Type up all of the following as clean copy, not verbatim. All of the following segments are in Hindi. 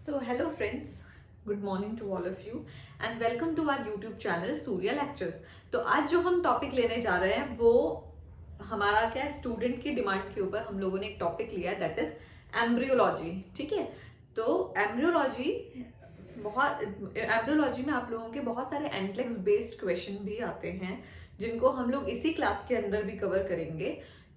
So hello friends, good morning to all of you and welcome to our YouTube channel Surya lectures. तो आज जो हम टॉपिक लेने जा रहे हैं वो हमारा क्या है, स्टूडेंट की डिमांड के ऊपर हम लोगों ने एक टॉपिक लिया है, दैट इज एम्ब्रियोलॉजी। ठीक है, तो एम्ब्रियोलॉजी में आप लोगों के बहुत सारे एंटलेक्स बेस्ड क्वेश्चन भी आते हैं जिनको हम लोग इसी क्लास के अंदर भी कवर करेंगे।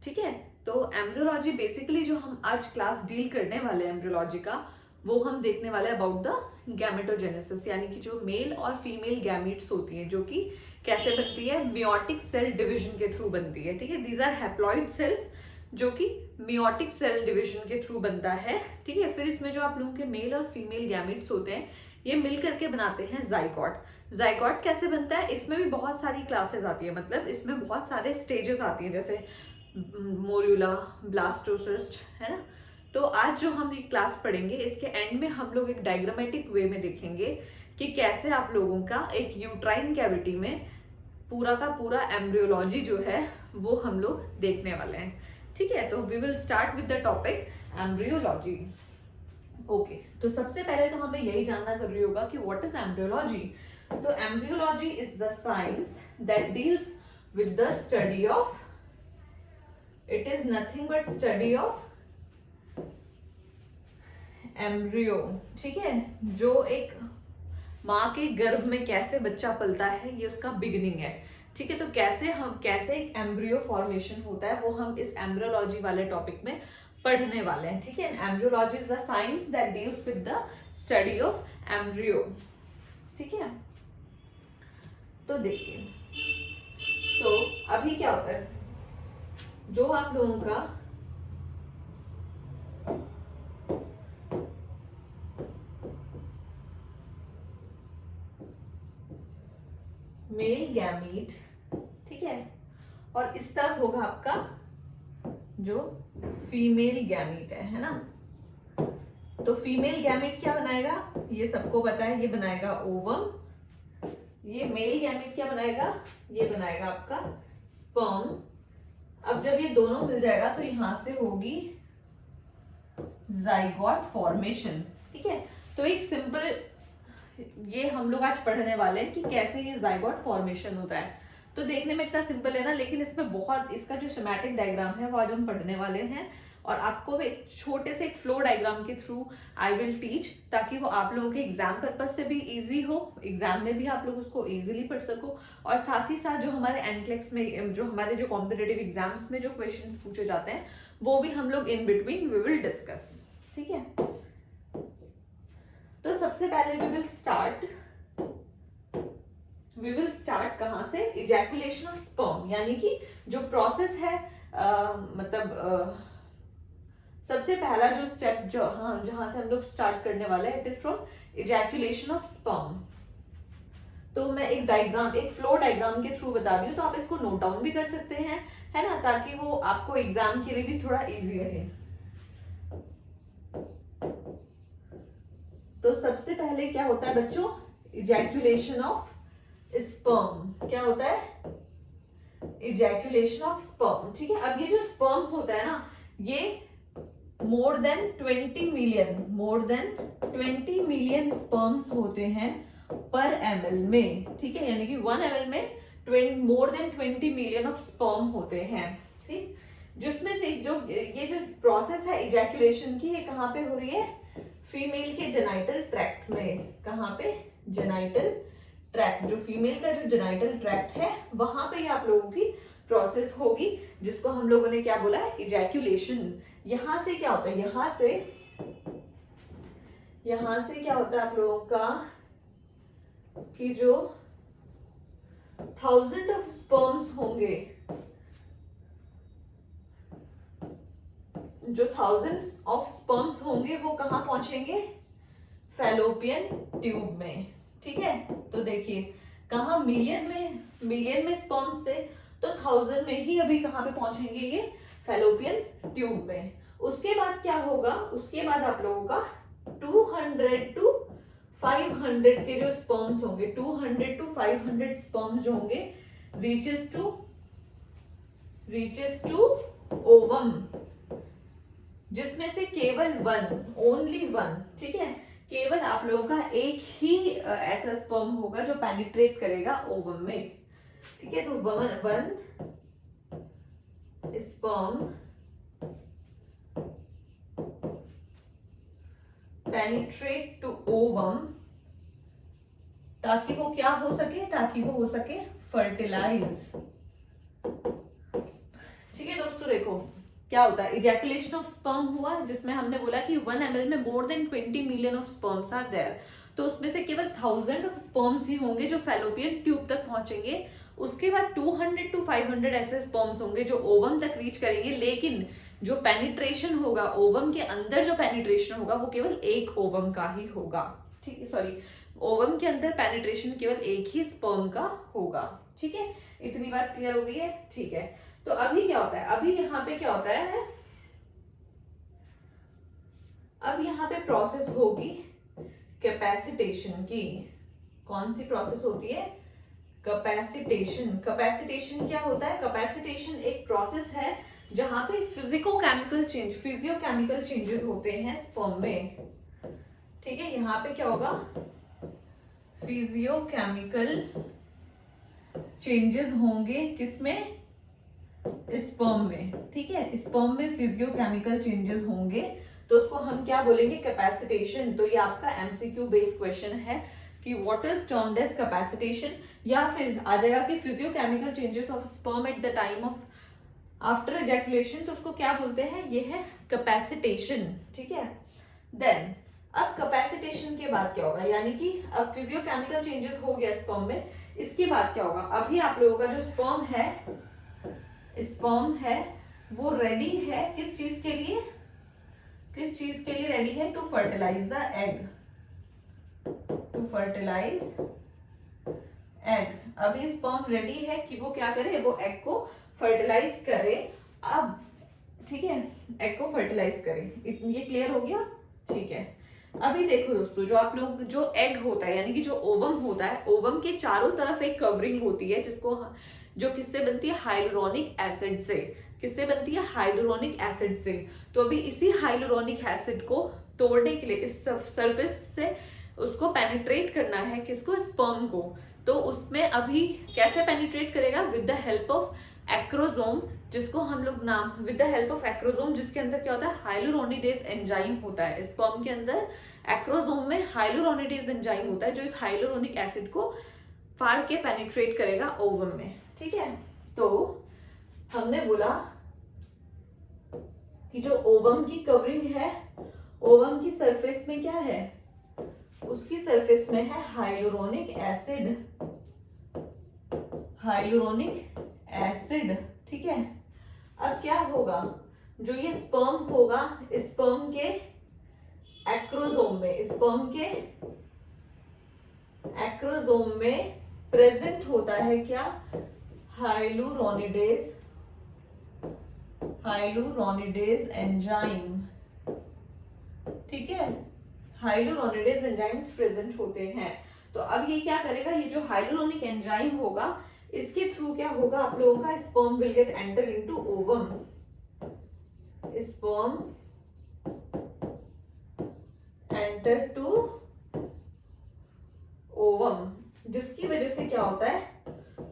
ठीक है, तो एम्ब्रियोलॉजी बेसिकली जो हम आज क्लास डील करने वाले हैं एम्ब्रियोलॉजी का, वो हम देखने वाले हैं अबाउट द गैमेटोजेनेसिस, यानी कि जो मेल और फीमेल गैमीट्स होती हैं जो कि कैसे बनती है, मियोटिक सेल डिवीजन के थ्रू बनती है। ठीक है, दीज आर हैप्लॉइड सेल्स जो कि मियोटिक सेल डिवीजन के थ्रू बनता है। ठीक है, फिर इसमें जो आप लोगों के मेल और फीमेल गैमीट्स होते हैं ये मिल करके बनाते हैं जाइगोट। जाइगोट कैसे बनता है, इसमें भी बहुत सारी क्लासेस आती है, मतलब इसमें बहुत सारे स्टेजेस आती हैं, जैसे मोर्यूला, ब्लास्टोसिस्ट, है ना। तो आज जो हम ये क्लास पढ़ेंगे इसके एंड में हम लोग एक डायग्रामेटिक वे में देखेंगे कि कैसे आप लोगों का एक यूट्राइन कैविटी में पूरा का पूरा एम्ब्रियोलॉजी जो है वो हम लोग देखने वाले हैं। ठीक है, तो we will start with the topic embryology. Okay, तो सबसे पहले तो हमें यही जानना जरूरी होगा कि व्हाट इज एम्ब्रियोलॉजी। तो embryology is the science that deals with the study of, it is nothing but study of embryo. ठीक है, जो एक माँ के गर्भ में कैसे बच्चा पलता है ये उसका बिगिनिंग है। ठीक है, तो कैसे एक एम्ब्रियो फॉर्मेशन होता है वो हम इस एम्ब्रियोलॉजी वाले टॉपिक में पढ़ने वाले हैं। ठीक है, embryology is the science that deals with the study of embryo. ठीक है, तो देखिए, तो अभी क्या होता है, जो आप लोगों का मेल गैमीट, ठीक है, और इस तरफ होगा आपका जो फीमेल गैमीट है ना। तो फीमेल गैमीट क्या बनाएगा, ये सबको पता है, ये बनाएगा ओवम। ये मेल गैमीट क्या बनाएगा, ये बनाएगा आपका स्पर्म। अब जब ये दोनों मिल जाएगा तो यहां से होगी जाइगोट फॉर्मेशन। ठीक है, तो एक सिंपल ये हम लोग आज पढ़ने वाले हैं कि कैसे ये जाइगोट फॉर्मेशन होता है। तो देखने में इतना सिंपल है ना, लेकिन इसमें बहुत, इसका जो सिमेटिक डायग्राम है वो आज हम पढ़ने वाले हैं और आपको भी एक छोटे से एक फ्लो डायग्राम के थ्रू आई विल टीच, ताकि वो आप लोगों के एग्जाम पर्पज से भी इजी हो, एग्जाम में भी आप लोग उसको इजीली पढ़ सको, और साथ ही साथ जो हमारे एनक्लेक्स में, जो हमारे जो कॉम्पिटेटिव एग्जाम्स में जो क्वेश्चंस पूछे जाते हैं वो भी हम लोग in between we will discuss. ठीक है, तो सबसे पहले वी विल स्टार्ट कहां से, इजैकुलेशन ऑफ स्पर्म, यानी कि जो प्रोसेस है, सबसे पहला जो स्टेप जहां से हम लोग स्टार्ट करने वाले हैं, it is from ejaculation of sperm. तो मैं एक डायग्राम, एक फ्लो डायग्राम के थ्रू बता दी हूँ, तो आप इसको नोट डाउन भी कर सकते हैं, है ना, ताकि वो आपको एग्जाम के लिए भी थोड़ा इजी रहे। तो सबसे पहले क्या होता है बच्चों, इजैकुलेशन ऑफ स्पर्म। क्या होता है, इजैकुलेशन ऑफ स्पर्म। ठीक है, अब ये जो स्पर्म होता है ना, ये मोर देन 20 मिलियन स्पर्म्स होते हैं पर ml में। ठीक है, यानी कि 1 ml में more than 20 million of sperm होते हैं। ठीक, जिसमें से जो ये जो प्रोसेस है इजैकुलेशन की, ये कहाँ पे हो रही है, फीमेल के जेनाइटल ट्रैक्ट में। कहाँ पे, जेनाइटल ट्रैक्ट, जो फीमेल का जो जेनाइटल ट्रैक्ट है वहां पे आप लोगों की प्रोसेस होगी, जिसको हम लोगों ने क्या बोला है, इजैकुलेशन। यहां से क्या होता है, यहां से क्या होता है आप लोगों का कि जो 1000 ऑफ स्पर्म्स होंगे, जो 1000 ऑफ स्पर्म्स होंगे वो कहां पहुंचेंगे, फैलोपियन ट्यूब में। ठीक है, तो देखिए कहा मिलियन में स्पर्म्स थे, तो 1000 में ही अभी कहां पे पहुंचेंगे, ये फैलोपियन ट्यूब में। उसके बाद क्या होगा, उसके बाद आप लोगों का 200 to 500 के जो स्पर्म्स होंगे, 200 to 500 स्पर्म्स जो होंगे, रीचेस टू ओवम, जिसमें से केवल ओनली वन, ठीक है, केवल आप लोगों का एक ही ऐसा स्पर्म होगा जो पेनिट्रेट करेगा ओवम में, ठीक है। तो one sperm penetrate to ovum, ताकि वो क्या हो सके, ताकि वो हो सके फर्टिलाइज। ठीक है दोस्तों, देखो क्या होता है, इजैकुलेशन ऑफ स्पर्म हुआ जिसमें हमने बोला कि 1 ml में more than 20 million of sperms are there, तो उसमें से केवल 1000 ऑफ स्पर्म्स ही होंगे जो फैलोपियन ट्यूब तक पहुंचेंगे। उसके बाद 200 to 500 ऐसे स्पर्म्स होंगे जो ओवम तक रीच करेंगे, लेकिन जो पेनिट्रेशन होगा ओवम के अंदर, जो पेनिट्रेशन होगा वो केवल एक ओवम का ही होगा, ठीक है। सॉरी, ओवम के अंदर पेनिट्रेशन केवल एक ही स्पर्म का होगा, ठीक है। इतनी बात क्लियर हो गई है, ठीक है। तो अभी क्या होता है, अभी यहाँ पे क्या होता है, अब यहाँ पे प्रोसेस होगी कैपेसिटेशन की। कौन सी प्रोसेस होती है, कैपेसिटेशन। कैपेसिटेशन क्या होता है, कैपेसिटेशन एक प्रोसेस है जहां पे फिजियोकेमिकल चेंजेस होते हैं स्पर्म में, ठीक है। यहाँ पे क्या होगा, फिजियोकेमिकल चेंजेस होंगे किसमें, स्पर्म में, ठीक है। स्पर्म में फिजियोकेमिकल चेंजेस होंगे, तो उसको हम क्या बोलेंगे, कैपेसिटेशन। तो ये आपका एमसीक्यू बेस्ड क्वेश्चन है कि what is termed as capacitation, या फिर आ जाएगा कि physiochemical changes of sperm at the time of after ejaculation, तो उसको क्या बोलते हैं, ये है कैपेसिटेशन, ठीक है। देन अब कैपेसिटेशन के बाद क्या होगा, यानी कि अब फिजियोकेमिकल चेंजेस हो गया स्पर्म में, इसके बाद क्या होगा, अभी आप लोगों का जो स्पर्म है वो रेडी है किस चीज के लिए, किस चीज के लिए रेडी है, to fertilise the egg, to fertilise egg. अभी स्पर्म रेडी है कि वो क्या करे, वो एग को फर्टिलाइज करे। अब ठीक है, एग को फर्टिलाइज करे, ये क्लियर हो गया, ठीक है। अभी देखो दोस्तों, जो आप लोग, जो एग होता है यानी कि जो ओवम होता है, ओवम के चारों तरफ एक कवरिंग होती है जिसको, जो किससे बनती है, हाइलुरोनिक एसिड से। किससे बनती है, हाइलुरोनिक एसिड से। तो अभी इसी हाइलुरोनिक एसिड को तोड़ने के लिए इस सरफेस से उसको पेनिट्रेट करना है, किसको, स्पर्म को। तो उसमें अभी कैसे पेनिट्रेट करेगा, with the help of acrosome, जिसको हम लोग नाम, with the help of acrosome, जिसके अंदर क्या होता है, हाइलुरोनिडेज एंजाइम होता है। स्पर्म के अंदर एक्रोजोम में हाइलुरोनिडेज एंजाइम होता है जो इस हाइलुरोनिक एसिड को फाड़ के पेनिट्रेट करेगा ओवम में, ठीक है। तो हमने बोला कि जो ओवम की कवरिंग है, ओवम की सरफेस में क्या है, उसकी सरफेस में है हाइलुरोनिक एसिड, हाइलुरोनिक एसिड, ठीक है। अब क्या होगा, जो ये स्पर्म होगा, स्पर्म के एक्रोजोम में, स्पर्म के एक्रोजोम में प्रेजेंट होता है क्या, हाइलुरोनिडेज, हाइलुरोनिडेज एंजाइम, ठीक है। हाइलुरोनिडेज एंजाइम्स प्रेजेंट होते हैं। तो अब ये क्या करेगा, ये जो हाइलुरोनिक एंजाइम होगा, इसके थ्रू क्या होगा, आप लोगों का sperm will get enter into ovum, sperm enter to ovum, जिसकी वजह से क्या होता है,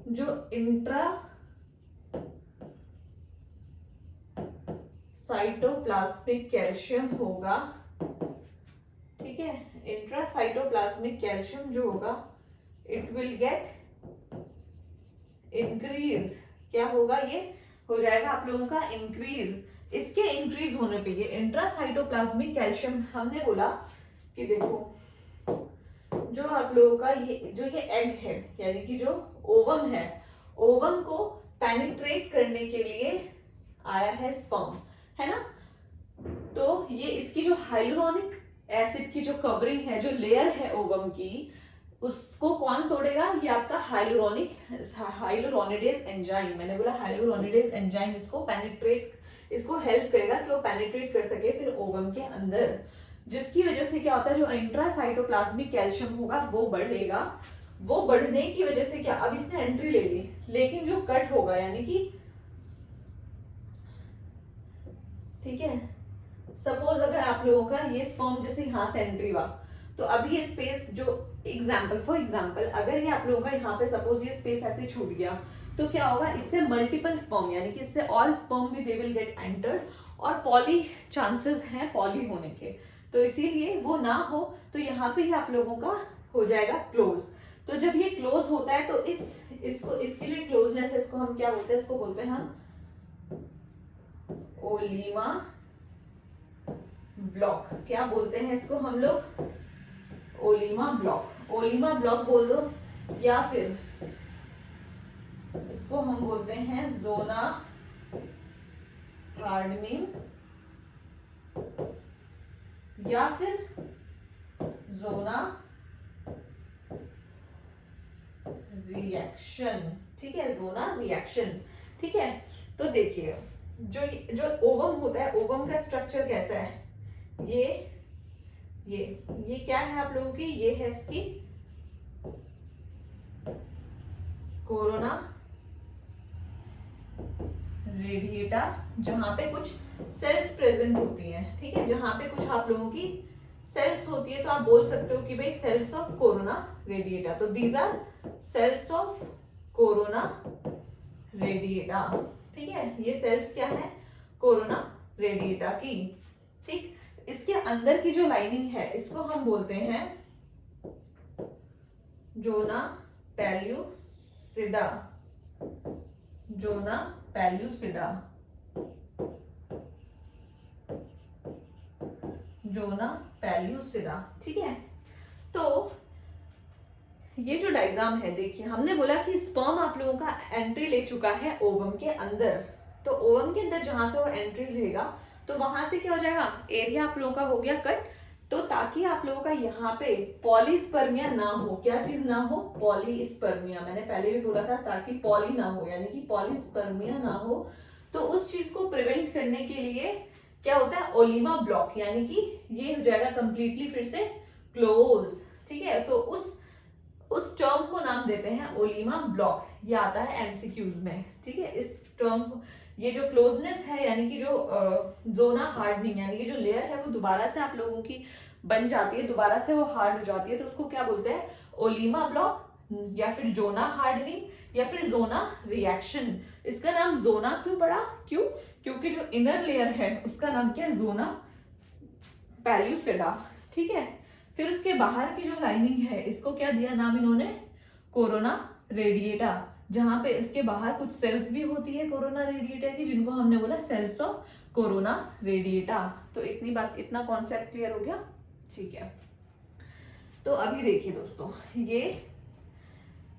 जो इंट्रा साइटोप्लाज्मिक कैल्शियम होगा, ठीक है, इंट्रासाइटोप्लाज्मिक कैल्शियम जो होगा, इट विल गेट इंक्रीज। क्या होगा, ये हो जाएगा आप लोगों का इंक्रीज। इसके इंक्रीज होने पे, ये इंट्रासाइटोप्लाज्मिक कैल्शियम, हमने बोला कि देखो, जो आप लोगों का ये एग है, यानी कि जो ओवम है, ओवम को पेनिट्रेट करने के लिए आया है स्पर्म, है ना। तो ये इसकी जो हाइलुरोनिक एसिड की जो कवरिंग है, जो लेयर है ओवम की, उसको कौन तोड़ेगा, ये आपका हाइलुरोनिडेज एंजाइम। मैंने बोला हाइलुरोनिडेज एंजाइम इसको पेनिट्रेट, इसको हेल्प करेगा कि वो पेनिट्रेट कर सके फिर ओवम के अंदर, जिसकी वजह से क्या होता है, जो इंट्रासाइटोप्लाज्मिक कैल्शियम होगा वो बढ़ेगा। वो बढ़ने की वजह से क्या, अब इसने एंट्री ले ली, लेकिन जो कट होगा, यानी कि ठीक है, सपोज अगर आप लोगों का ये स्पर्म जैसे यहां से एंट्री हुआ, तो अभी ये स्पेस जो फॉर एग्जाम्पल अगर ये आप लोगों का यहाँ पे सपोज ये स्पेस ऐसे छूट गया, तो क्या होगा, इससे मल्टीपल स्पर्म यानी कि इससे और स्पर्म भी दे विल गेट एंटर्ड, और पॉली चांसेस हैं पॉली होने के, तो इसीलिए वो ना हो, तो यहाँ पे ही आप लोगों का हो जाएगा क्लोज। तो जब ये क्लोज होता है तो इसकी जो क्लोजनेस है इसको हम क्या बोलते हैं, इसको बोलते हैं हम ओलीमा ब्लॉक। क्या बोलते हैं इसको हम लोग, ओलीमा ब्लॉक, ओलीमा ब्लॉक बोल दो, या फिर इसको हम बोलते हैं जोना हार्डनिंग, या फिर जोना रिएक्शन। ठीक है, जोना रिएक्शन। ठीक है, तो देखिए जो ओवम होता है, ओवम का स्ट्रक्चर कैसा है, ये क्या है आप लोगों की, ये है इसकी कोरोना रेडिएटा, जहां पे कुछ सेल्स प्रेजेंट होती हैं। ठीक है, जहां पे कुछ आप लोगों की सेल्स होती है, तो आप बोल सकते हो कि भाई सेल्स ऑफ कोरोना रेडिएटा। तो these are cells of corona radiata. ठीक है, ये सेल्स क्या है, कोरोना रेडिएटा की। ठीक, इसके अंदर की जो लाइनिंग है इसको हम बोलते हैं जोना पेल्यूसिडा, जोना पेल्यूसिडा, जोना पेल्यूसिडा। ठीक है, तो ये जो डायग्राम है, देखिए हमने बोला कि स्पर्म आप लोगों का एंट्री ले चुका है ओवम के अंदर, तो ओवम के अंदर जहां से वो एंट्री लेगा तो वहां से क्या हो जाएगा, एरिया आप लोगों का हो गया कट, तो ताकि आप लोगों का यहाँ पे पॉलीस्पर्मिया ना हो, क्या चीज ना हो, पॉलीस्पर्मिया, मैंने पहले भी बोला था ताकि पॉली ना हो, यानी कि पॉलीस्पर्मिया ना हो, तो उस चीज को प्रिवेंट करने के लिए क्या होता है, ओलीमा ब्लॉक, यानी कि ये हो जाएगा कंप्लीटली फिर से क्लोज। ठीक है, तो उस टर्म को नाम देते हैं ओलीमा ब्लॉक, ये आता है एमसीक्यूज में। ठीक है, इस टर्म को, ये जो क्लोजनेस है यानी कि जो जोना हार्डनिंग यानी कि जो लेयर है वो दोबारा से आप लोगों की बन जाती है, दोबारा से वो हार्ड हो जाती है, तो उसको क्या बोलते हैं, ओलीमा ब्लॉक, या फिर जोना हार्डनिंग, या फिर जोना रिएक्शन। इसका नाम जोना क्यों पड़ा, क्योंकि जो इनर लेयर है उसका नाम क्या है, जोना पेल्यूसिडा। ठीक है, फिर उसके बाहर की जो लाइनिंग है इसको क्या दिया नाम इन्होंने, कोरोना रेडिएटा, जहां पे इसके बाहर कुछ सेल्स भी होती है कोरोना रेडिएटा की, जिनको हमने बोला सेल्स ऑफ कोरोना रेडिएटा। तो इतनी बात, इतना कॉन्सेप्ट क्लियर हो गया। ठीक है, तो अभी देखिए दोस्तों, ये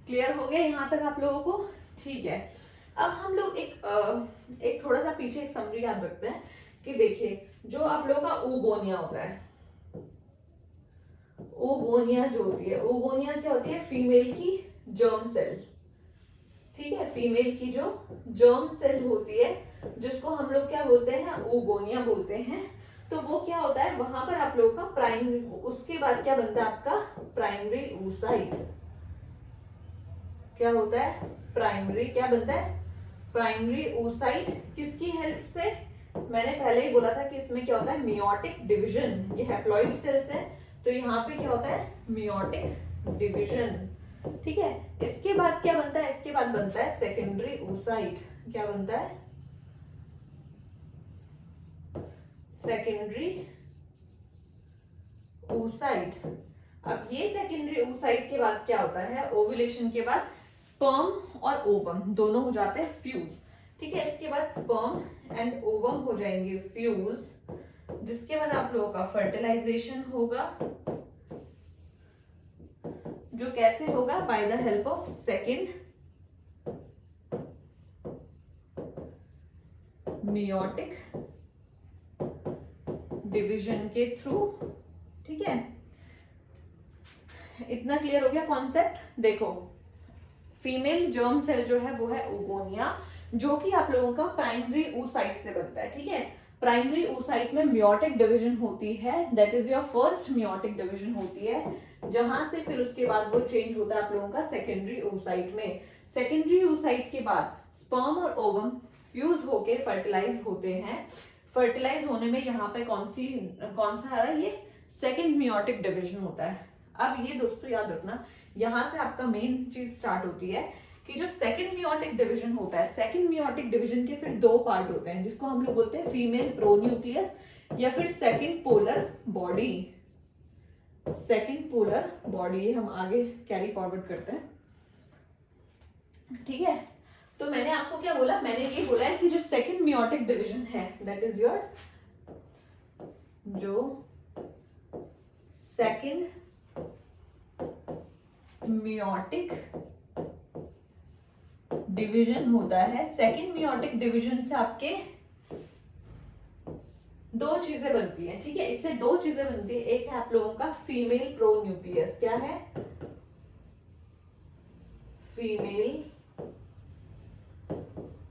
क्लियर हो गया यहां तक आप लोगों को। ठीक है, अब हम लोग एक थोड़ा सा पीछे एक समरी याद रखते हैं कि देखिए जो आप लोगों का oogonia होता है, oogonia जो होती है, oogonia क्या होती है, फीमेल की जर्म सेल। ठीक है, फीमेल की जो जर्म सेल होती है जिसको हम लोग क्या बोलते हैं, oogonia बोलते हैं, तो वो क्या होता है, वहां पर आप लोगों का प्राइमरी, उसके बाद क्या बनता है आपका प्राइमरी oocyte। क्या होता है, प्राइमरी, क्या बनता है, प्राइमरी oocyte, किसकी हेल्प से, मैंने पहले ही बोला था कि इसमें क्या होता है, मियोटिक डिवीजन, ये हैप्लॉइड सेल्स है, तो यहाँ पे क्या होता है, मियोटिक डिवीजन। ठीक है, इसके बाद क्या बनता है, इसके बाद बनता है सेकेंडरी oocyte। क्या बनता है, सेकेंडरी oocyte। अब ये सेकेंडरी oocyte के बाद क्या होता है, ओव्यूलेशन के बाद स्पर्म और ओवम दोनों हो जाते हैं फ्यूज। ठीक है, इसके बाद स्पर्म एंड ओवम हो जाएंगे फ्यूज, जिसके बाद आप लोगों का फर्टिलाइजेशन होगा, जो कैसे होगा, by the help of second meiotic division के थ्रू। ठीक है, इतना क्लियर हो गया कॉन्सेप्ट। देखो फीमेल जर्म सेल जो है वो है oogonia, जो कि आप लोगों का प्राइमरी oocyte से बनता है। ठीक है, प्राइमरी oocyte में मियोटिक डिवीजन होती है, that is your first meiotic division होती है, जहां से फिर उसके बाद वो चेंज होता है आप लोगों का सेकेंडरी oocyte में। सेकेंडरी oocyte के बाद स्पर्म और ओवम फ्यूज होके फर्टिलाइज होते हैं। फर्टिलाइज होने में यहाँ पे कौन सा आ रहा है, ये सेकंड मियोटिक डिवीजन होता है। अब ये दोस्तों याद रखना, यहाँ से आपका मेन चीज स्टार्ट होती है कि जो सेकंड मियोटिक डिवीजन होता है, सेकंड मियोटिक डिवीजन के फिर दो पार्ट होते हैं जिसको हम लोग बोलते हैं फीमेल प्रोन्यूक्लियस या फिर second polar body. Second polar body हम आगे कैरी फॉरवर्ड करते हैं, ठीक है। तो मैंने आपको क्या बोला, मैंने ये बोला है कि जो सेकंड मियोटिक डिवीजन है दैट इज योर, जो सेकंड मियोटिक डिवीजन होता है, सेकंड मियोटिक डिवीजन से आपके दो चीजें बनती हैं, ठीक है। इससे दो चीजें बनती है, एक है आप लोगों का फीमेल प्रोन्यूक्लियस, क्या है, फीमेल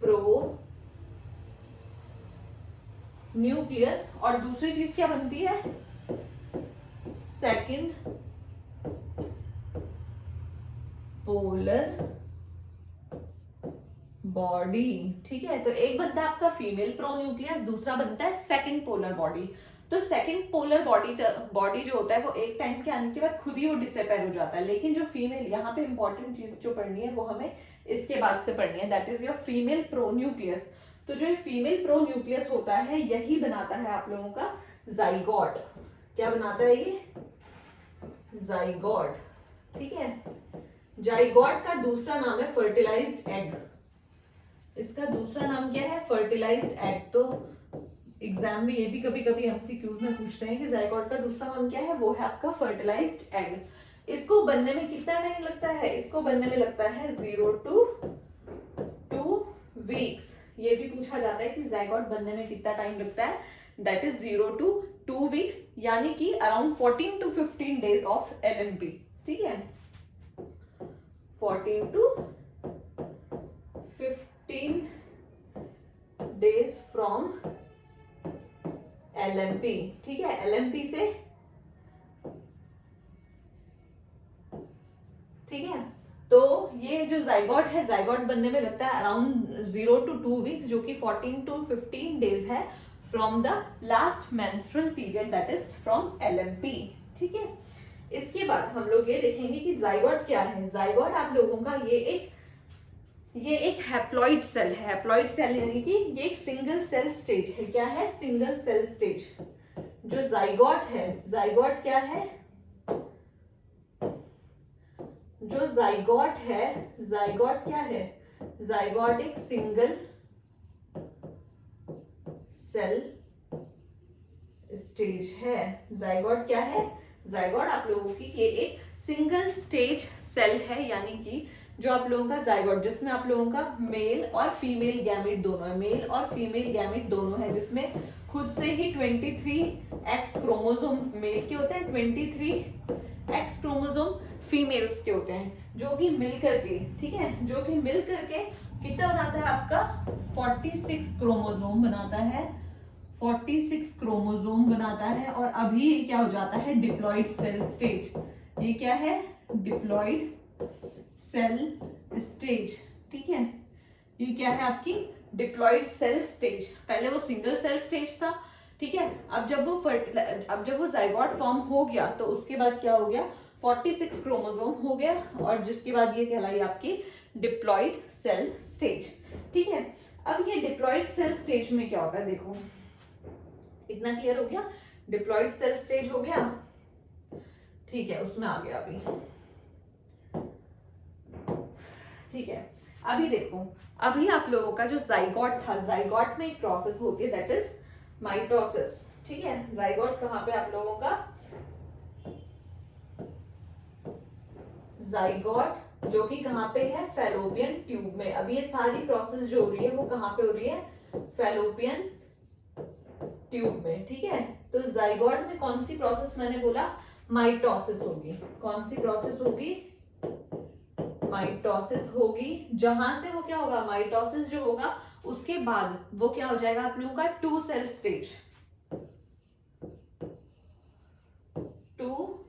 प्रो न्यूक्लियस, और दूसरी चीज क्या बनती है, सेकंड पोलर बॉडी, ठीक है। तो एक बनता है आपका फीमेल प्रोन्यूक्लियस, दूसरा बनता है सेकंड पोलर बॉडी। तो सेकंड पोलर बॉडी जो होता है वो एक टाइम के आने के बाद खुद ही वो डिसअपेयर हो जाता है, लेकिन जो फीमेल, यहाँ पे इंपॉर्टेंट चीज जो पढ़नी है वो हमें इसके बाद से पढ़नी है, that is your female pronucleus. तो जो फीमेल प्रोन्यूक्लियस होता है यही बनाता है आप लोगों का जाइगोट। क्या बनाता है ये, जाइगोट, ठीक है। जाइगोट का दूसरा नाम है फर्टिलाइज्ड एग, इसका दूसरा नाम क्या है, फर्टिलाइज्ड एग। तो एग्जाम में ये भी कभी कभी एमसीक्यूज में पूछते हैं कि जाइगोट का दूसरा नाम क्या है, वो है आपका फर्टिलाइज्ड एग। इसको बनने में कितना टाइम लगता है, इसको बनने में लगता है 0 to 2 वीक्स। ये भी पूछा जाता है कि जाइगोट बनने में कितना टाइम लगता है, दैट इज 0 to 2 वीक्स, यानी कि around 14 to 15 days of LMP, ठीक है। 14 to 15 डेज फ्रॉम LMP, ठीक है। LMP से, ठीक है। तो ये जो जाइगोट है, जाइगोट बनने में लगता है अराउंड 0 to 2 वीक्स, जो कि 14 to 15 डेज है from the last menstrual period, that is from LMP, ठीक है। इसके बाद हम लोग ये देखेंगे कि जाइगोट क्या है। जाइगोट आप लोगों का ये एक हैप्लॉइड सेल है, हैप्लॉइड सेल यानी कि ये एक सिंगल सेल स्टेज है। क्या है, सिंगल सेल स्टेज। जो जाइगोट है, जाइगोट क्या है, जो जाइगोट है, जाइगोट क्या है, जाइगोट एक सिंगल सेल स्टेज है। जाइगोट क्या है, जाइगोट आप लोगों की ये एक सिंगल स्टेज सेल है, यानी कि जो आप लोगों का जाइगोट, जिसमें आप लोगों का मेल और फीमेल गैमेट दोनों है, मेल और फीमेल गैमेट दोनों है, जिसमें खुद से ही 23X क्रोमोसोम मेल के होते हैं, 23X क्रोमोसोम फीमेल्स के होते हैं, जो कि मिल करके, ठीक है, जो कि मिल करके कितना बनाता है आपका 46 क्रोमोसोम बनाता है, 46 क्रोमोसोम बनाता है। और अभी ये क्या हो जाता है, डिप्लॉइड सेल स्टेज। ये क्या है, डिप्लॉइड सेल स्टेज, ठीक है। ये क्या है आपकी डिप्लॉइड सेल स्टेज। पहले वो सिंगल सेल स्टेज था, ठीक है। अब जब वो जाइगोट फॉर्म हो गया तो उसके बाद क्या हो गया, 46 क्रोमोसोम हो गया, और जिसके बाद ये कहलाई आपकी डिप्लॉइड सेल स्टेज, ठीक है। अब ये डिप्लॉइड सेल स्टेज में क्या होता है, देखो इतना क्लियर हो गया, डिप्लॉइड सेल स्टेज हो गया, ठीक है, उसमें आ गया अभी, ठीक है। अभी देखो, अभी आप लोगों का जो जाइगोट था, जाइगोट में एक प्रोसेस होती है दैट इज माइटोसिस, ठीक है। जाइगोट कहाँ पे आप लोगों का, जाइगोट जो कि कहाँ पे है, फैलोपियन ट्यूब में। अब ये सारी प्रोसेस जो हो रही है वो कहाँ पे हो रही है, फैलोपियन ट्यूब में, ठीक है। तो जाइगोट में कौन सी प्रोसेस मैंने बोला, माइटोसिस होगी। कौन सी प्रोसेस होगी, माइटोसिस होगी। जहां से वो क्या होगा, माइटोसिस जो होगा उसके बाद वो क्या हो जाएगा आप लोगों का 2 cell stage, 2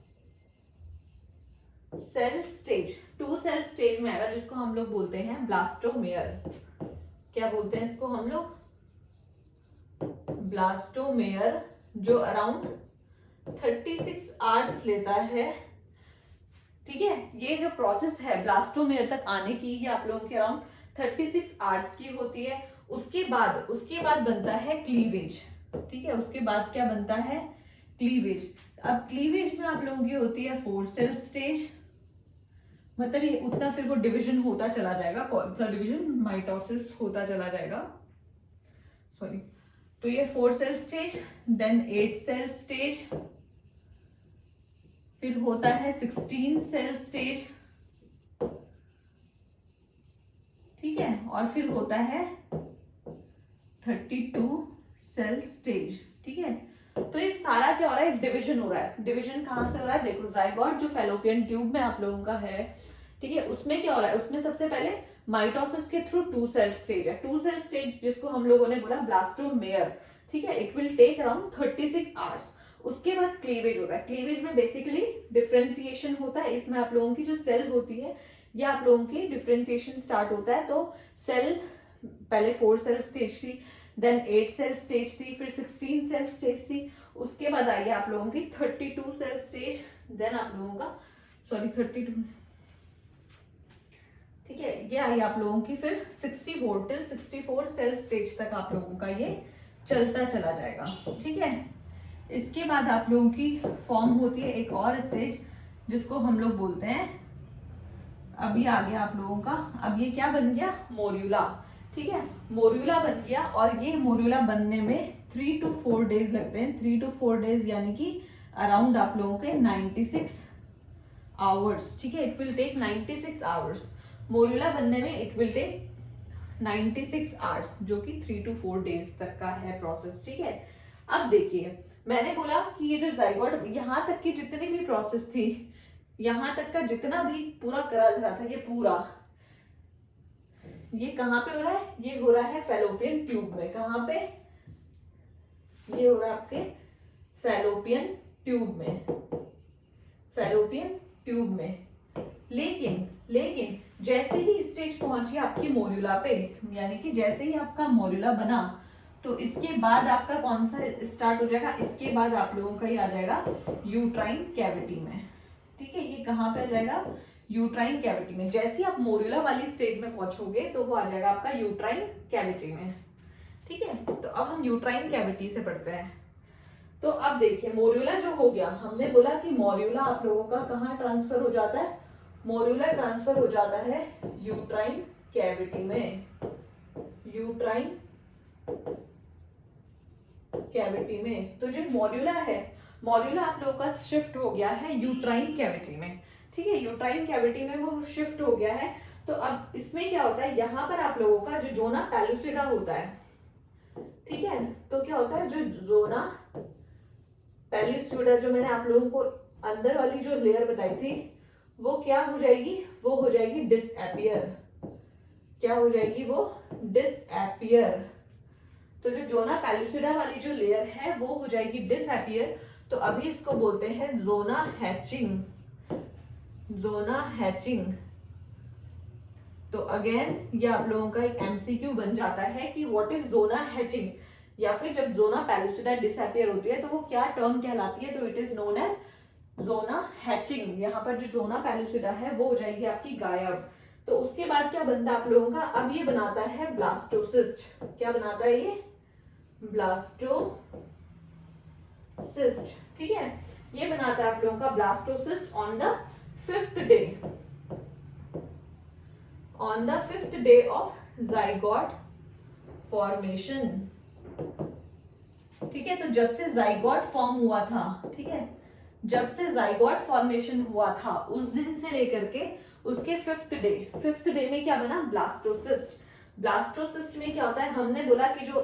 cell stage, 2 cell stage में आएगा, जिसको हम लोग बोलते हैं ब्लास्टोमेयर। क्या बोलते हैं इसको हम लोग, ब्लास्टोमेयर, जो अराउंड 36 आवर्स लेता है, ठीक है। ये जो प्रोसेस है ब्लास्टोमेयर तक आने की, ये आप लोगों के अराउंड 36 आवर्स की होती है। उसके बाद बनता है क्लीवेज, ठीक है। उसके बाद क्या बनता है? क्लीवेज। अब क्लीवेज में आप लोगों की होती है 4 सेल स्टेज, मतलब ये उतना फिर वो डिवीजन होता चला जाएगा, कौन सा डिवीजन? माइटोसिस होता चला जाएगा, सॉरी। तो ये 4 cell stage, then 8 cell stage, फिर होता है 16 सेल स्टेज, ठीक है, और फिर होता है 32 सेल स्टेज, ठीक है। तो ये सारा क्या हो रहा है? डिवीजन हो रहा है। डिवीजन कहां से हो रहा है? देखो, जाइगोट जो फैलोपियन ट्यूब में आप लोगों का है, ठीक है, उसमें क्या हो रहा है? उसमें सबसे पहले माइटोसिस के थ्रू 2 सेल स्टेज है। 2 सेल स्टेज जिसको हम लोगों ने बोला ब्लास्टोमेयर, ठीक है, it will take around 36 hours. उसके बाद क्लीवेज होता है। क्लीवेज में बेसिकली डिफ्रेंसिएशन होता है। इसमें आप लोगों की जो सेल होती है, ये आप लोगों की डिफ्रेंसिएशन स्टार्ट होता है। तो सेल पहले 4 सेल स्टेज थी, देन 8 सेल स्टेज थी, फिर 16 सेल स्टेज थी, उसके बाद आई आप लोगों की 32 सेल स्टेज, देन आप लोगों का, सॉरी 32, ठीक है, ये आई आप लोगों की फिर 64 टिल 64 सेल स्टेज तक आप लोगों का ये चलता चला जाएगा, ठीक है। इसके बाद आप लोगों की फॉर्म होती है एक और स्टेज, जिसको हम लोग बोलते हैं, अब ये आ गया आप लोगों का, अब ये क्या बन गया? मोर्यूला, ठीक है। मोर्यूला बन गया, और ये मोर्यूला बनने में 3 to 4 डेज लगते हैं। 3 to 4 डेज यानी कि अराउंड आप लोगों के 96 आवर्स, ठीक है। It will take 96 hours. Morula बनने में इट विल टेक 96 आवर्स, जो कि 3 to 4 डेज तक का है प्रोसेस, ठीक है। अब देखिए, मैंने बोला कि ये जो जाइगोट, यहाँ तक की जितनी भी प्रोसेस थी, यहाँ तक का जितना भी पूरा करा जा रहा था, ये पूरा, ये कहाँ पे हो रहा है? ये हो रहा है फैलोपियन ट्यूब में। कहाँ पे? ये हो रहा है आपके फैलोपियन ट्यूब में, फैलोपियन ट्यूब में। लेकिन जैसे ही स्टेज पहुंची आपकी मोर्यूला पे, यानी कि जैसे ही आपका मोर्यूला बना, तो इसके बाद आपका कौन सा स्टार्ट हो जाएगा? इसके बाद आप लोगों का ही आ जाएगा यूट्राइन कैविटी में, ठीक है। ये कहाँ पे आ जाएगा? यूट्राइन कैविटी में। जैसे ही आप मोर्यूला वाली स्टेज में पहुंचोगे, तो वो आ जाएगा आपका यूट्राइन कैविटी में, ठीक है। तो अब हम यूट्राइन कैविटी से पढ़ते हैं। तो अब देखिए, मोर्यूला जो हो गया, हमने बोला कि मोर्यूला आप लोगों का कहाँ ट्रांसफर हो जाता है? मोर्यूला ट्रांसफर हो जाता है यूट्राइन कैविटी में, यूट्राइन कैविटी में। तो जो मोर्यूला है, मोर्यूला आप लोगों का शिफ्ट हो गया है यूट्राइन कैविटी में, ठीक है। यूट्राइन कैविटी में वो शिफ्ट हो गया है। तो अब इसमें क्या होता है? यहाँ पर आप लोगों का जो जोना पैलुसिडा होता है, ठीक है, तो क्या होता है? जो जोना पैलुसिडा, जो मैंने आप लोगों को अंदर वाली जो लेयर बताई थी, वो क्या हो जाएगी? वो हो जाएगी डिसएपियर। क्या हो जाएगी? वो डिसएपियर। तो जो जोना पैलुसिडा वाली जो लेयर है, वो हो जाएगी डिसएपियर। तो अभी इसको बोलते हैं जोना हैचिंग, जोना हैचिंग। तो अगेन ये आप लोगों का एक एमसीक्यू बन जाता है कि व्हाट इज जोना हैचिंग, या फिर जब जोना पैलुसिडा डिसअपियर होती है, तो वो क्या टर्म कहलाती है? तो it is known as zona hatching. यहाँ पर जो जोना पैलुसिडा है, वो हो जाएगी आपकी गायब। तो उसके बाद क्या बनता है आप लोगों का? अब ये बनाता है ब्लास्टोसिस्ट। क्या बनाता है ये? ब्लास्टोसिस्ट, ठीक है। ये बनाता है आप लोगों का blastocyst on the 5th day, on the 5th day of zygote formation, ठीक है। तो जब से जाइगोट फॉर्म हुआ था, ठीक है, जब से जाइगोट फॉर्मेशन हुआ था, उस दिन से लेकर के उसके 5th डे में क्या बना? ब्लास्टोसिस्ट। ब्लास्टोसिस्ट में क्या होता है? हमने बोला कि जो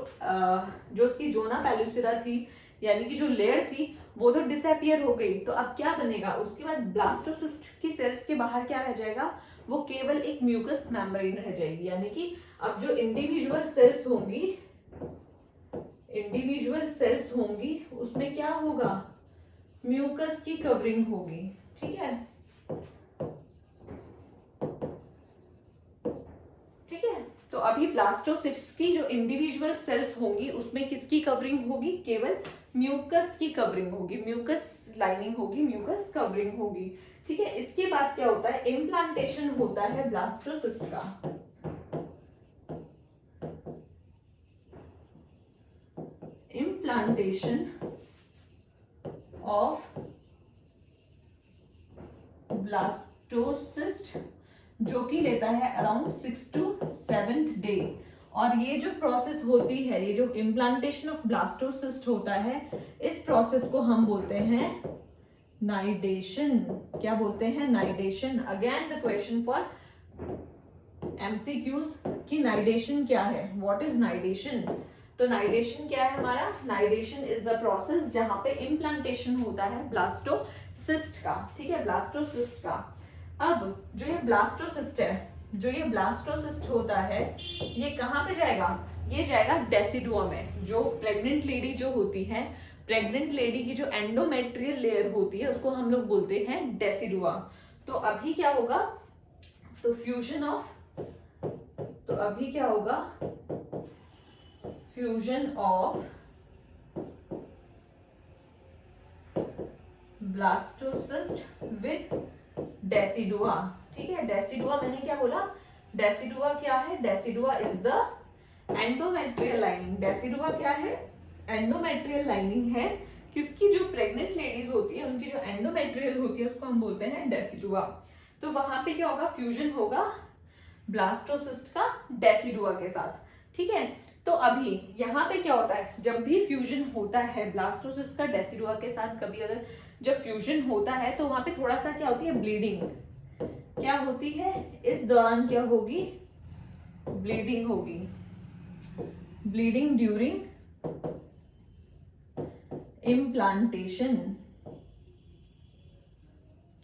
उसकी जोना पैलुसिडा थी, यानी कि जो लेयर थी, वो तो डिसअपियर हो गई। तो अब क्या बनेगा? उसके बाद ब्लास्टोसिस्ट की सेल्स के बाहर क्या रह जाएगा? वो केवल एक म्यूकस मेम्ब्रेन रह जाएगी। यानी कि अब जो इंडिविजुअल सेल्स होंगी, उसमें क्या होगा? म्यूकस की कवरिंग होगी, ठीक है, ठीक है। तो अभी ब्लास्टोसिस्ट की जो इंडिविजुअल सेल्स होंगी उसमें किसकी कवरिंग होगी, केवल म्यूकस की कवरिंग होगी, म्यूकस लाइनिंग होगी, म्यूकस कवरिंग होगी। ठीक है, इसके बाद क्या होता है, इम्प्लांटेशन होता है ब्लास्टोसिस्ट का। इम्प्लांटेशन ऑफ ब्लास्टोसिस्ट जो कि लेता है अराउंड 6 to 7 डे। और ये जो प्रोसेस होती है, ये जो इम्प्लांटेशन ऑफ ब्लास्टोसिस्ट होता है, इस प्रोसेस को हम बोलते हैं नाइडेशन। क्या बोलते हैं, nidation. Again the question for MCQs कि नाइडेशन क्या है, व्हाट इज नाइडेशन। तो नाइडेशन क्या है हमारा, नाइडेशन इज द प्रोसेस जहां पे इम्प्लांटेशन होता है ब्लास्टोसिस्ट का। ठीक है, ब्लास्टोसिस्ट का। अब जो ये ब्लास्टोसिस्ट है, जो ये ब्लास्टोसिस्ट होता है, ये कहाँ पे जाएगा, ये जाएगा डेसिडुआ में। जो प्रेग्नेंट लेडी जो होती है, प्रेग्नेंट लेडी की जो एंडोमेट्रियल लेयर होती है उसको हम लोग बोलते हैं डेसिडुआ। तो अभी क्या होगा, तो फ्यूजन ऑफ, तो अभी क्या होगा, fusion of blastocyst with decidua. ठीक है, डेसिडुआ मैंने क्या बोला, डेसिडुआ क्या है, decidua is the endometrial lining. Decidua क्या है, एंडोमेट्रियल लाइनिंग है किसकी, जो प्रेग्नेंट लेडीज होती है उनकी जो एंडोमेट्रियल होती है उसको हम बोलते हैं डेसिडुआ। तो वहां पे क्या होगा, फ्यूजन होगा ब्लास्टोसिस्ट का डेसिडुआ के साथ। ठीक है, तो अभी यहाँ पे क्या होता है, जब भी फ्यूजन होता है ब्लास्टोसिस्ट का डेसिडुआ के साथ, कभी अगर जब फ्यूजन होता है तो वहां पे थोड़ा सा क्या होती है, ब्लीडिंग क्या होती है, इस दौरान क्या होगी, ब्लीडिंग होगी, ब्लीडिंग ड्यूरिंग इम्प्लांटेशन।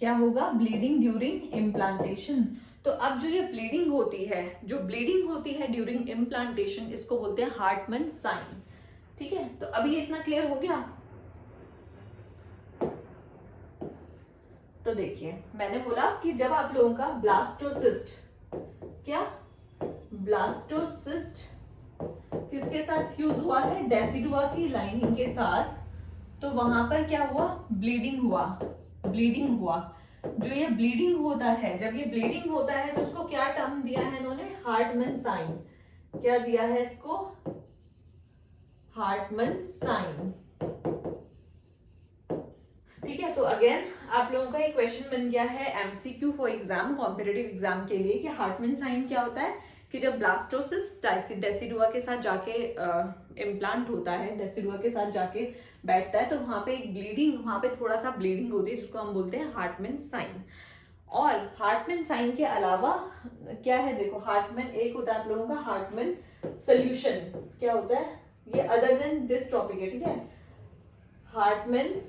क्या होगा, ब्लीडिंग ड्यूरिंग इम्प्लांटेशन। तो अब जो ये ब्लीडिंग होती है, जो ब्लीडिंग होती है ड्यूरिंग इम्प्लांटेशन, इसको बोलते हैं हार्टमैन साइन। ठीक है, तो अभी ये इतना क्लियर हो गया। तो देखिए मैंने बोला कि जब आप लोगों का ब्लास्टोसिस्ट, क्या ब्लास्टोसिस्ट किसके साथ फ्यूज हुआ है, डेसिडुआ की लाइनिंग के साथ, तो वहां पर क्या हुआ, ब्लीडिंग हुआ, ब्लीडिंग हुआ। जो ये ब्लीडिंग होता है, जब ये ब्लीडिंग होता है तो उसको क्या टर्म दिया है इन्होंने, हार्टमैन साइन। क्या दिया है इसको, हार्टमैन साइन। ठीक है, तो अगेन आप लोगों का एक क्वेश्चन बन गया है MCQ for exam, competitive exam के लिए, कि हार्टमैन साइन क्या होता है, कि जब ब्लास्टोसिस्ट डेसिडुआ के साथ जाके इम्प्लांट होता है, डेसिडुआ के साथ जाके बैठता है, तो वहां पे एक ब्लीडिंग, वहां पे थोड़ा सा ब्लीडिंग होती है जिसको हम बोलते हैं हार्टमैन साइन। और हार्टमैन साइन के अलावा क्या है, देखो हार्टमैन एक होता है आप लोगों का हार्टमैन सोल्यूशन। क्या होता है ये, अदर देन दिस टॉपिक है। ठीक है, हार्टमैन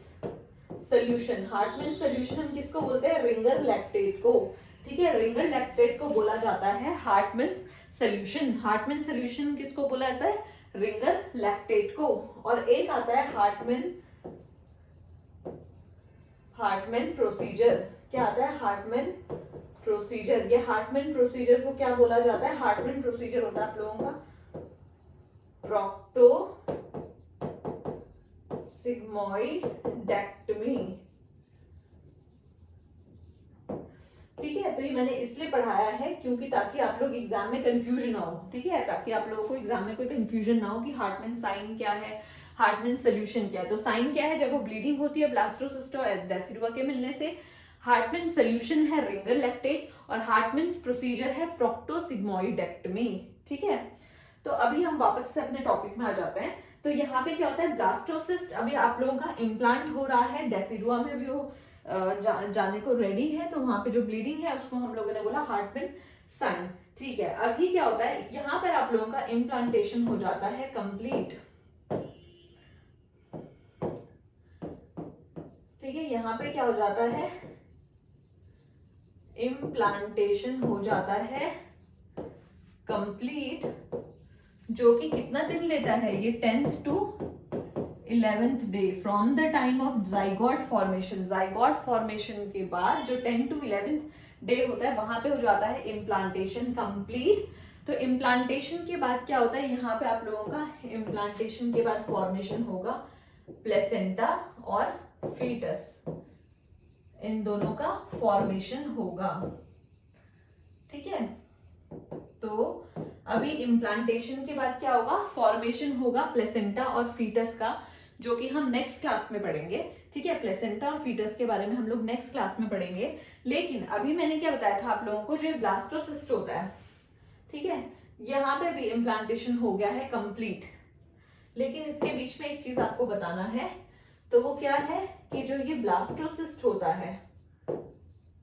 सोल्यूशन, हार्टमैन सोल्यूशन हम किसको बोलते हैं, रिंगर लैक्टेट को। ठीक है, रिंगर लैक्टेट को बोला जाता है हार्टमैन सोल्यूशन। हार्टमैन सोल्यूशन किसको बोला जाता है, रिंगर लैक्टेट को। और एक आता है हार्टमैन प्रोसीजर। क्या आता है, हार्टमैन प्रोसीजर। ये हार्टमैन प्रोसीजर को क्या बोला जाता है, हार्टमैन प्रोसीजर होता है आप लोगों का प्रोक्टोसिग्मोइडेक्टमी। ठीक है, तो ये मैंने इसलिए पढ़ाया है क्योंकि ताकि आप लोग एग्जाम में कंफ्यूजन ना हो। ठीक है, ताकि आप लोगों को एग्जाम में कोई कंफ्यूजन ना हो कि हार्टमैन साइन क्या है, हार्टमैन सोल्यूशन क्या है। तो साइन क्या है, जब वो ब्लीडिंग होती है ब्लास्टोसिस्ट और डेसिडुआ के मिलने से। हार्टमैन सोल्यूशन है रिंगर लैक्टेट, और हार्टमैन प्रोसीजर है प्रोक्टोसिग्मोइडेक्टमी। ठीक है, तो अभी हम वापस से अपने टॉपिक में आ जाते हैं। तो यहाँ पे क्या होता है, ब्लास्टोसिस्ट अभी आप लोगों का इम्प्लांट हो रहा है, डेसिडुआ में भी वो जाने को रेडी है, तो वहां पे जो ब्लीडिंग है उसको हम लोगों ने बोला हार्टमैन साइन। ठीक है, अभी क्या होता है, यहाँ पर आप लोगों का इम्प्लांटेशन हो जाता है कंप्लीट। ठीक है, यहाँ पे क्या हो जाता है, इम्प्लांटेशन हो जाता है कंप्लीट, जो कि कितना दिन लेता है, ये 10th to 11th day from the time of zygote formation. Zygote formation के बाद जो 10 to 11th डे होता है वहां पे हो जाता है इम्प्लांटेशन कंप्लीट। तो इम्प्लांटेशन के बाद क्या होता है, यहाँ पे आप लोगों का इम्प्लांटेशन के बाद फॉर्मेशन होगा प्लेसेंटा और फीटस, इन दोनों का फॉर्मेशन होगा। ठीक है, तो अभी इम्प्लांटेशन के बाद क्या होगा, फॉर्मेशन होगा प्लेसेंटा और फीटस का, जो कि हम नेक्स्ट क्लास में पढ़ेंगे। ठीक है, प्लेसेंटा और फीटस के बारे में हम लोग नेक्स्ट क्लास में पढ़ेंगे। लेकिन अभी मैंने क्या बताया था आप लोगों को, जो ब्लास्टोसिस्ट होता है, ठीक है, यहाँ पे भी इम्प्लांटेशन हो गया है कंप्लीट। लेकिन इसके बीच में एक चीज आपको बताना है, तो वो क्या है कि जो ये ब्लास्टोसिस्ट होता है,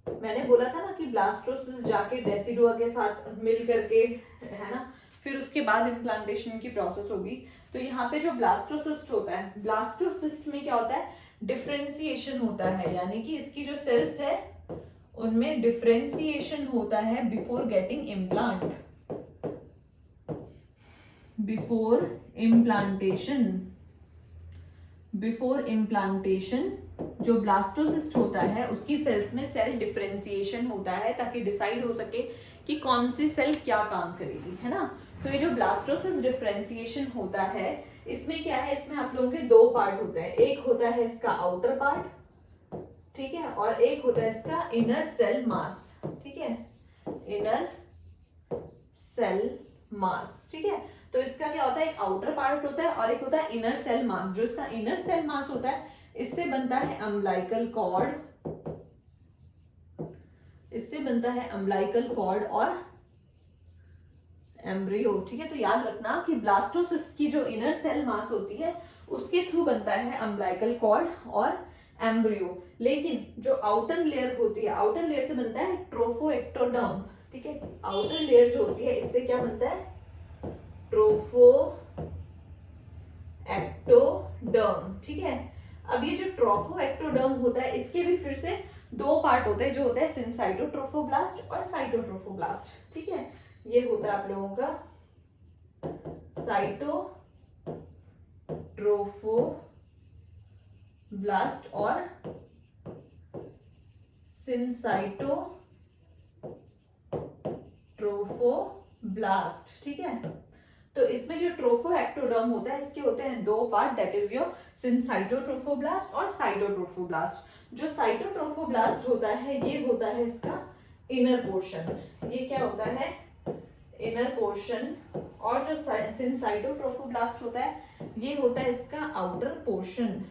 मैंने बोला था ना कि ब्लास्टोसिस्ट जाके डेसिडुआ के साथ मिल करके, है ना, फिर उसके बाद इम्प्लांटेशन की प्रोसेस होगी। तो यहाँ पे जो ब्लास्टोसिस्ट होता है, ब्लास्टोसिस्ट में क्या होता है, डिफरेंशिएशन होता है, यानी कि इसकी जो सेल्स है उनमें डिफरेंशिएशन होता है before getting implant, before implantation. Before implantation जो ब्लास्टोसिस्ट होता है उसकी सेल्स में सेल डिफरेंशिएशन होता है, ताकि डिसाइड हो सके कि कौन सी सेल क्या काम करेगी, है ना। तो ये जो ब्लास्टोसिस्ट डिफरेंशिएशन होता है, इसमें क्या है, इसमें आप लोगों के दो पार्ट होते हैं। एक होता है इसका आउटर पार्ट, ठीक है, और एक होता है इसका इनर सेल मास। ठीक है, इनर सेल मास। ठीक है, तो इसका क्या होता है, एक आउटर पार्ट होता है और एक होता है इनर सेल मास। जो इसका इनर सेल मास होता है, इससे बनता है अम्बिलिकल कॉर्ड, इससे बनता है अम्बिलिकल कॉर्ड और एम्ब्रियो। ठीक है, तो याद रखना कि ब्लास्टोसिस्ट की जो इनर सेल मास होती है उसके थ्रू बनता है अम्बिलिकल कॉर्ड और एम्ब्रियो। लेकिन जो आउटर लेयर होती है, आउटर लेयर से बनता है ट्रोफोएक्टोडर्म। ठीक है, आउटर लेयर जो होती है इससे क्या बनता है, ट्रोफोएक्टोडर्म। ठीक है, अब ये जो ट्रोफोएक्टोडर्म होता है इसके भी फिर से दो पार्ट होते हैं, जो होता है सिनसाइटोट्रोफोब्लास्ट और साइटोट्रोफोब्लास्ट। ठीक है, ये होता है आप लोगों का साइटोट्रोफोब्लास्ट और सिनसाइटोट्रोफोब्लास्ट। ठीक है, तो इसमें जो ट्रोफोएक्टोडर्म होता है इसके होते हैं दो part, that is your syncytiotrophoblast और साइटोट्रोफोब्लास्ट। जो साइटोट्रोफोब्लास्ट होता है ये होता है इसका इनर पोर्शन, ये क्या होता है, इनर पोर्शन। और जो सिनसाइटोट्रोफोब्लास्ट होता है ये होता है इसका आउटर पोर्शन।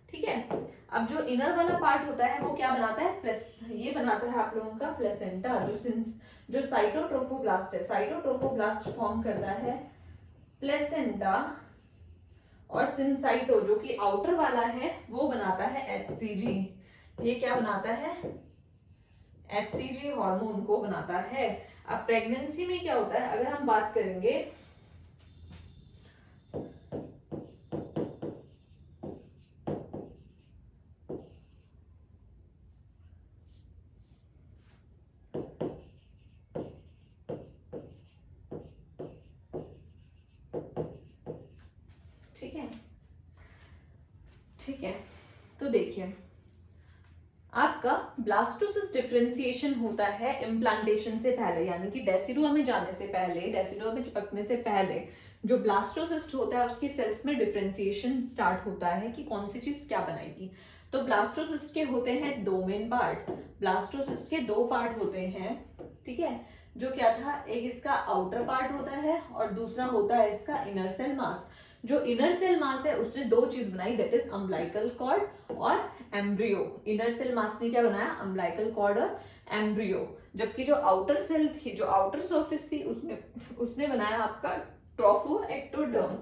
ठीक है, अब जो इनर वाला पार्ट होता है वो क्या बनाता है, ये बनाता है आप लोगों का प्लेसेंटा। जो साइटोट्रोफोब्लास्ट है, साइटोट्रोफोब्लास्ट फॉर्म करता है प्लेसेंटा, और सिनसाइटो जो कि आउटर वाला है वो बनाता है एचसीजी। ये क्या बनाता है, एचसीजी हार्मोन को बनाता है। अब प्रेगनेंसी में क्या होता है, अगर हम बात करेंगे, ठीक है, ठीक है, तो देखिए आपका ब्लास्टोसिस्ट डिफरेंशिएशन होता है इम्प्लांटेशन से पहले, यानी कि डेसिडुआ में जाने से पहले, डेसिडुआ में चिपकने से पहले जो ब्लास्टोसिस्ट होता है उसकी सेल्स में डिफरेंशिएशन स्टार्ट होता है कि कौन सी चीज क्या बनाएगी। तो ब्लास्टोसिस्ट के होते हैं दो मेन पार्ट, ब्लास्टोसिस्ट के दो पार्ट होते हैं। ठीक है, जो क्या था, एक इसका आउटर पार्ट होता है और दूसरा होता है इसका इनर सेल मास। जो इनर सेल मास है उसने दो चीज बनाई, दैट इज अम्बिलिकल कॉर्ड और एम्ब्रियो। इनर सेल मास ने क्या बनाया, अम्बिलिकल कॉर्ड और एम्ब्रियो। जबकि जो आउटर सेल थी, जो आउटर सरफेस थी, उसने बनाया आपका ट्रोफोएक्टोडर्म,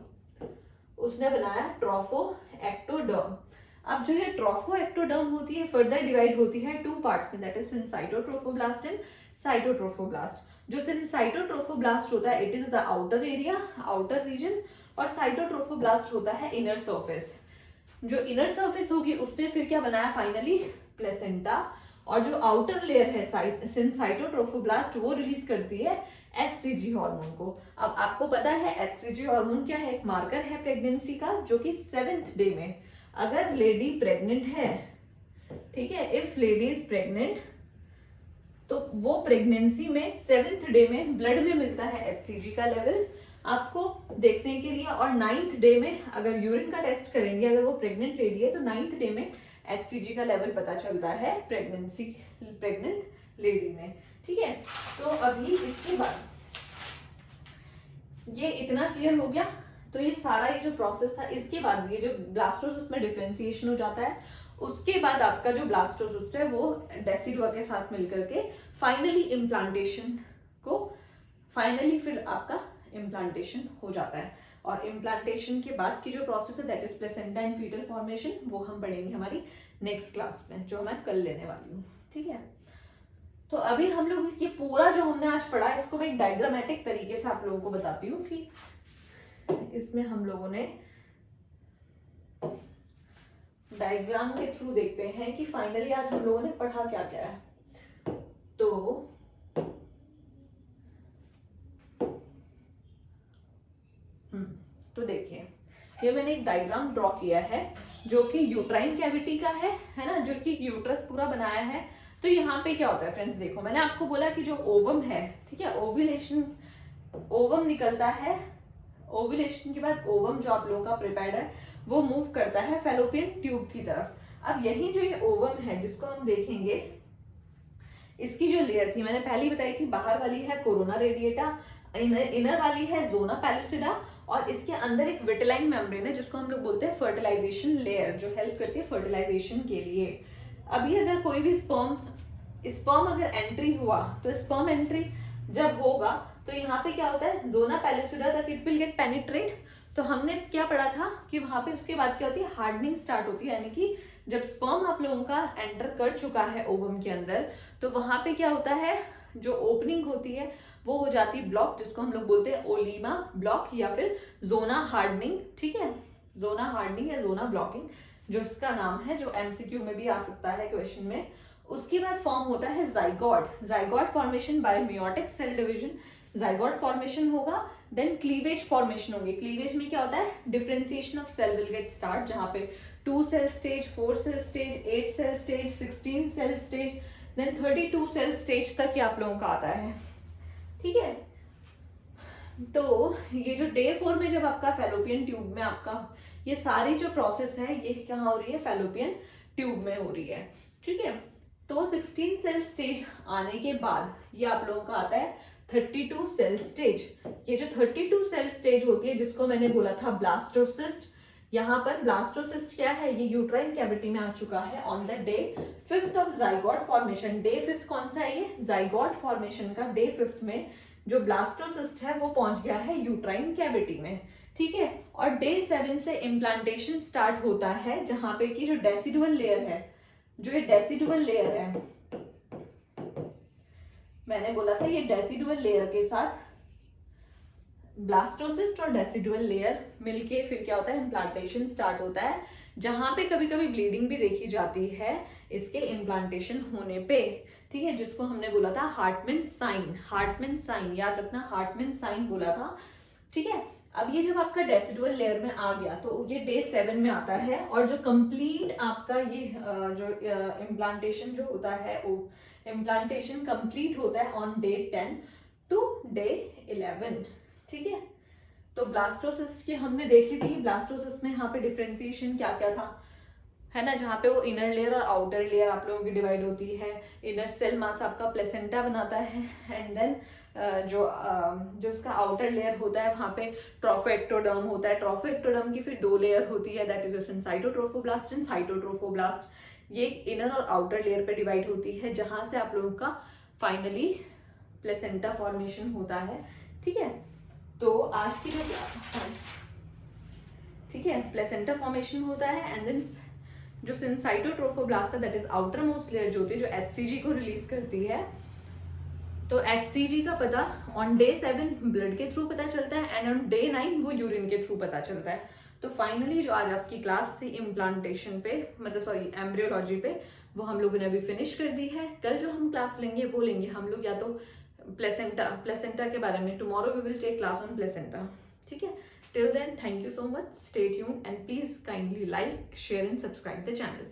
उसने बनाया ट्रोफोएक्टोडर्म। अब जो ये ट्रोफोएक्टोडर्म होती है फर्दर डिवाइड होती है टू पार्ट्स में, that is syncytiotrophoblast and cytotrophoblast. जो सिनसाइटोट्रोफोब्लास्ट होता है it is the outer area, outer region, और साइटोट्रोफोब्लास्ट होता है इनर सरफेस। जो इनर सरफेस होगी उसने फिर क्या बनाया, फाइनली प्लेसेंटा, और जो आउटर लेयर है सिनसाइटोट्रोफोब्लास्ट वो रिलीज करती है एचसीजी हार्मोन को। अब आपको पता है एचसीजी हार्मोन क्या है, एक मार्कर है प्रेगनेंसी का, जो कि 7th डे में अगर लेडी प्रेग्नेंट है, ठीक है, इफ लेडी इज प्रेग्नेंट, तो वो प्रेगनेंसी में 7th डे में ब्लड में मिलता है HCG का लेवल आपको देखने के लिए, और 9th डे में अगर यूरिन का टेस्ट करेंगे, अगर वो प्रेग्नेंट लेडी है तो 9th डे में HCG का लेवल पता चलता है प्रेग्नेंट लेडी में। ठीक है, तो अभी इसके बाद ये इतना क्लियर हो गया। तो ये सारा ये जो प्रोसेस था, इसके बाद ये जो ब्लास्टोसिस्ट में डिफरेंशिएशन हो जाता है, उसके बाद आपका जो ब्लास्टोसिस्ट है वो डेसिडुआ के साथ मिलकर के फाइनली फिर आपका इम्प्लांटेशन हो जाता है। और इम्प्लांटेशन के बाद की जो प्रोसेस है that is placenta and fetal formation, वो हम पढ़ेंगे हमारी नेक्स्ट क्लास में, जो मैं कल लेने वाली हूँ। ठीक है, तो अभी हम लोग ये पूरा जो हमने आज पढ़ा, इसको मैं एक डायग्रामेटिक तरीके से आप लोगों को बताती हूँ कि इसमें हम लोगों ने डायग्राम के थ्रू देखते हैं कि फाइनली आज हम लोगों ने पढ़ा क्या क्या है। तो देखिए, ये मैंने एक डायग्राम ड्रॉ किया है जो कि यूट्राइन कैविटी का है ना, जो कि यूट्रस पूरा बनाया है। तो यहाँ पे क्या होता है फ्रेंड्स, देखो मैंने आपको बोला कि जो ओवम है, ठीक है, ओवम निकलता है। ओव्यूलेशन के बाद ओवम जो आप लोगों का प्रिपेयर्ड है वो मूव करता है फेलोपियन ट्यूब की तरफ। अब यही जो ये ओवम है जिसको हम देखेंगे, इसकी जो लेयर थी मैंने पहले बताई थी, बाहर वाली है कोरोना रेडिएटा, इनर वाली है जोना पैलुसिडा, और इसके अंदर एक विटेलाइन मेम्ब्रेन है जिसको हम लोग बोलते हैं फर्टिलाइजेशन लेयर, जो हेल्प करती है फर्टिलाइजेशन के लिए। अभी अगर कोई भी स्पर्म अगर एंट्री हुआ, तो स्पर्म एंट्री जब होगा तो यहाँ पे क्या होता है, जोना पैलुसिडा तक इट विल गेट पेनिट्रेट। तो हमने क्या पढ़ा था कि वहां पे उसके बाद क्या होती है, हार्डनिंग स्टार्ट होती है, यानी कि जब स्पर्म आप लोगों का एंटर कर चुका है ओवम के अंदर, तो वहां पे क्या होता है, जो ओपनिंग होती है वो हो जाती है ब्लॉक, जिसको हम लोग बोलते हैं ओलीमा ब्लॉक या फिर जोना हार्डनिंग। ठीक है, जोना हार्डनिंग या जोना ब्लॉकिंग जो इसका नाम है, जो एमसीक्यू में भी आ सकता है क्वेश्चन में। उसके बाद फॉर्म होता है zygote formation by meiotic cell division. Zygote formation होगा, देन क्लीवेज फॉर्मेशन होगी। क्लीवेज में क्या होता है, differentiation of cell will get start, जहां पे 2 cell stage, 4 cell stage, 8 cell stage, 16 cell stage, then 32 cell stage तक ये आप लोगों का आता है। ठीक है, तो ये जो डे 4 में जब आपका फेलोपियन ट्यूब में आपका ये सारी जो प्रोसेस है ये कहाँ हो रही है, फेलोपियन ट्यूब में हो रही है। ठीक है, तो 16 सेल स्टेज आने के बाद ये आप लोगों का आता है 32 सेल स्टेज। ये जो 32 सेल स्टेज होती है जिसको मैंने बोला था ब्लास्टोसिस्ट, यहाँ पर ब्लास्टोसिस्ट क्या है, ये यूट्राइन कैविटी में आ चुका है on the day 5th of zygote formation. Day 5th कौन सा है, ये जाइगोट फॉर्मेशन का डे 5th में जो ब्लास्टोसिस्ट है वो पहुंच गया है यूट्राइन कैविटी में। ठीक है, और डे 7 से इम्प्लांटेशन स्टार्ट होता है, जहां पे की जो डेसिडुअल लेयर है, जो ये डेसिडुअल लेयर है, मैंने बोला था ये डेसिडुअल लेयर के साथ ब्लास्टोसिस्ट और डेसिडुअल लेयर मिलके फिर क्या होता है, इम्प्लांटेशन स्टार्ट होता है, जहां पे कभी कभी ब्लीडिंग भी देखी जाती है इसके इम्प्लांटेशन होने पे। ठीक है, जिसको हमने बोला था हार्टमैन साइन, याद रखना, हार्टमैन साइन बोला था। ठीक है, अब ये जब आपका डेसिडुअल लेयर में आ गया तो ये डे 7 में आता है, और जो कंप्लीट आपका ये जो इम्प्लांटेशन जो होता है, इम्प्लांटेशन कंप्लीट होता है ऑन डे 10 टू डे 11। ठीक है, तो ब्लास्टोसिस्ट की हमने देख ली थी, ब्लास्टोसिस्ट में यहाँ पे डिफरेंशिएशन क्या क्या था, है ना, जहाँ पे वो इनर लेयर और आउटर लेयर आप लोगों की डिवाइड होती है। इनर सेल मास आपका प्लेसेंटा बनाता है, एंड देन जो उसका आउटर लेयर होता है वहां पे ट्रोफोएक्टोडर्म होता है। ट्रोफोएक्टोडर्म की फिर 2 लेयर होती है, that is cytotrophoblast and cytotrophoblast. ये इनर और आउटर लेयर पे डिवाइड होती है, जहां से आप लोगों का फाइनली प्लेसेंटा फॉर्मेशन होता है। ठीक है, तो आज की जो ठीक है, प्लेसेंटा फॉर्मेशन होता है, एंड देन जो साइटोट्रोफोब्लास्ट है that is outer most layer जो होती है, जो HCG को रिलीज करती है। तो HCG का पता ऑन डे 7 ब्लड के थ्रू पता चलता है, एंड ऑन डे 9 वो यूरिन के थ्रू पता चलता है। तो फाइनली जो आज आपकी क्लास थी इम्प्लांटेशन पे, मतलब सॉरी एम्ब्रियोलॉजी पे, वो हम लोगों ने अभी फिनिश कर दी है। कल जो हम क्लास लेंगे वो लेंगे हम लोग या तो प्लेसेंटा के बारे में। Tomorrow we will take class on placenta. ठीक है, till then thank you so much, stay tuned and please kindly like, share and subscribe the channel.